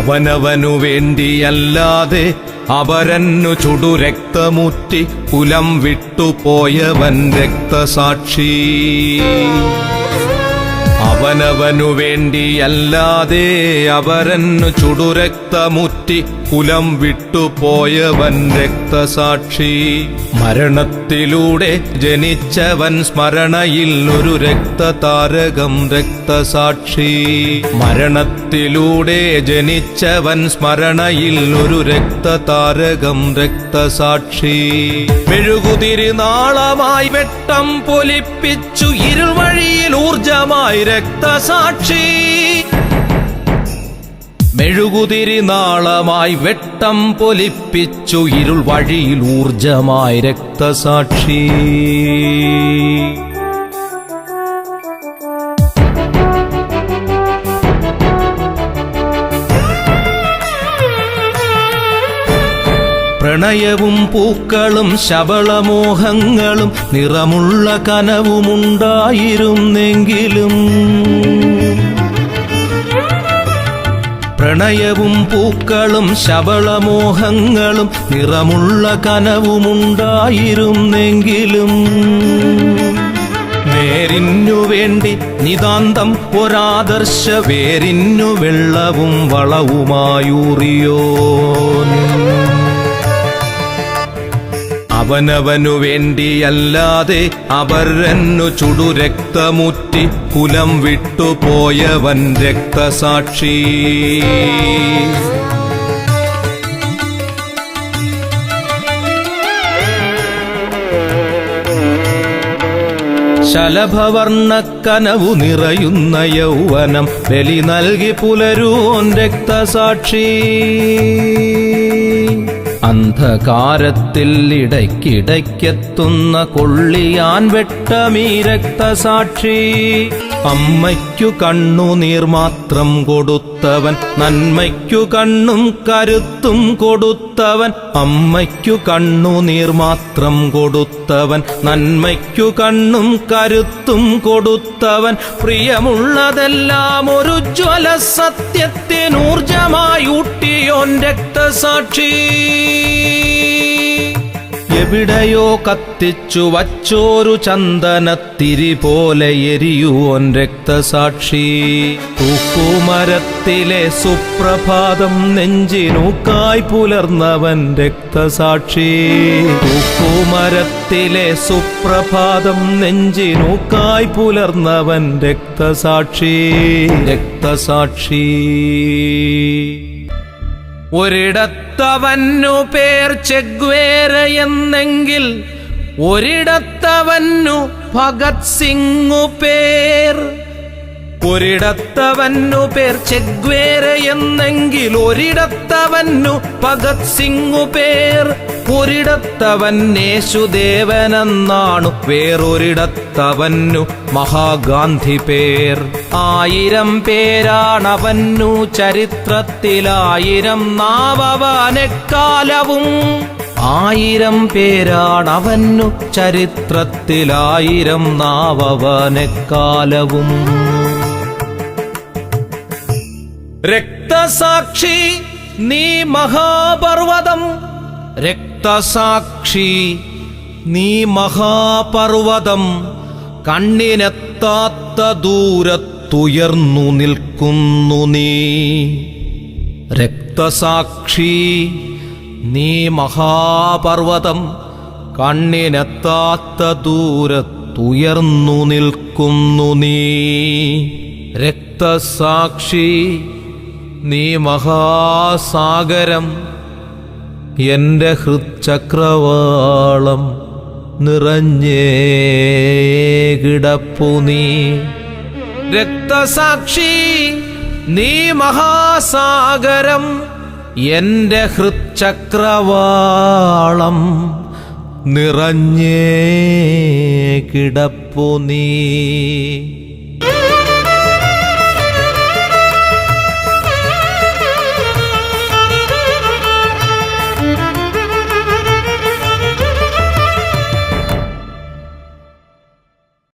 അവനവനു വേണ്ടിയല്ലാതെ അപരന്നു ചുടുരക്തമുറ്റി കുലം വിട്ടുപോയവൻ രക്തസാക്ഷി. അവനവനു വേണ്ടിയല്ലാതെ അപരന്നു ചുടുരക്തമുറ്റി കുലം വിട്ടുപോയവൻ രക്തസാക്ഷി. മരണത്തിലൂടെ ജനിച്ചവൻ സ്മരണയിൽ ഒരു രക്തതാരകം രക്തസാക്ഷി. മരണത്തിലൂടെ ജനിച്ചവൻ സ്മരണയിൽ ഒരു രക്തതാരകം രക്തസാക്ഷി. മെഴുകുതിരി നാളമായി വെട്ടം പൊലിപ്പിച്ചു ഇരുൾ വഴിയിൽ ഊർജമായി രക്തസാക്ഷി. മെഴുകുതിരി നാളമായി വെട്ടം പൊലിപ്പിച്ചു ഇരുൾ വഴിയിൽ ഊർജമായി രക്തസാക്ഷി. പ്രണയവും പൂക്കളും ശബളമോഹങ്ങളും നിറമുള്ള കനവുമുണ്ടായിരുന്നെങ്കിലും പ്രണയവും പൂക്കളും ശബളമോഹങ്ങളും നിറമുള്ള കനവുമുണ്ടായിരുന്നെങ്കിലും നേരിന്നു വേണ്ടി നിതാന്തം ഒരാദർശ വേരിന്നു വെള്ളവും വളവുമായൂറിയോൻ. അവനവനു വേണ്ടിയല്ലാതെ അപരന്നു ചുടുരക്തമുറ്റി കുലം വിട്ടുപോയവൻ രക്തസാക്ഷി. ശലഭവർണ്ണക്കനവു നിറയുന്ന യൗവനം ബലി നൽകി പുലരൂൻ രക്തസാക്ഷി. അന്ധകാരത്തിൽ ഇടയ്ക്കിടയ്ക്കെത്തുന്ന കൊള്ളിയാൻ വെട്ടമീ രക്തസാക്ഷി. അമ്മയ്ക്കു കണ്ണുനീർ മാത്രം കൊടുത്തവൻ നന്മയ്ക്കു കണ്ണും കരുത്തും കൊടുത്തവൻ. അമ്മയ്ക്കു കണ്ണുനീർ മാത്രം കൊടുത്തവൻ നന്മയ്ക്കു കണ്ണും കരുത്തും കൊടുത്തവൻ. പ്രിയമുള്ളതെല്ലാം ഒരു ജ്വല സത്യത്തിനൂർജമായി ഊട്ടിയോൻ രക്തസാക്ഷി. എവിടെയോ കത്തിച്ചു വച്ചോരു ചന്ദനത്തിരി പോലെ എരിയുവോൻ രക്തസാക്ഷി. തൂക്കുമരത്തിലെ സുപ്രഭാതം നെഞ്ചിനൂക്കായി പുലർന്നവൻ രക്തസാക്ഷി. തൂക്കുമരത്തിലെ സുപ്രഭാതം നെഞ്ചിനൂക്കായി പുലർന്നവൻ രക്തസാക്ഷി. രക്തസാക്ഷി. ഒരിടത്തവന്നു പേർ ചെഗ്വേര എന്നെങ്കിൽ ഒരിടത്തവന്നു ഭഗത് സിംഗു പേർ. ഒരിടത്തവന്നു പേർ ചെഗ്വേര എന്നെങ്കിൽ ഒരിടത്തവന്നു ഭഗത് സിംഗു പേർ. ഒരിടത്തവൻ യേശുദേവനെന്നാണു വേറൊരിടത്തവന്നു മഹാഗാന്ധി പേർ. 1000 പേരാണവന്നു ചരിത്രത്തിലായിരം നാവവനെക്കാലവും. 1000 പേരാണവന്നു ചരിത്രത്തിലായിരം നാവവനെക്കാലവും. രക്തസാക്ഷി നീ മഹാപർവതം. രക്തസാക്ഷി നീ മഹാപർവതം. കണ്ണിനെത്താത്ത ദൂരത്തുയർന്നു നിൽക്കുന്നു നീ. രക്തസാക്ഷി നീ മഹാപർവതം. കണ്ണിനെത്താത്ത ദൂരത്തുയർന്നു നിൽക്കുന്നു നീ. രക്തസാക്ഷി നീ മഹാസാഗരം. എന്റെ ഹൃച്ചക്രവാളം നിറഞ്ഞേ കിടപ്പു നീ. രക്തസാക്ഷി നീ മഹാസാഗരം. എന്റെ ഹൃച്ചക്രവാളം നിറഞ്ഞേ കിടപ്പു നീ.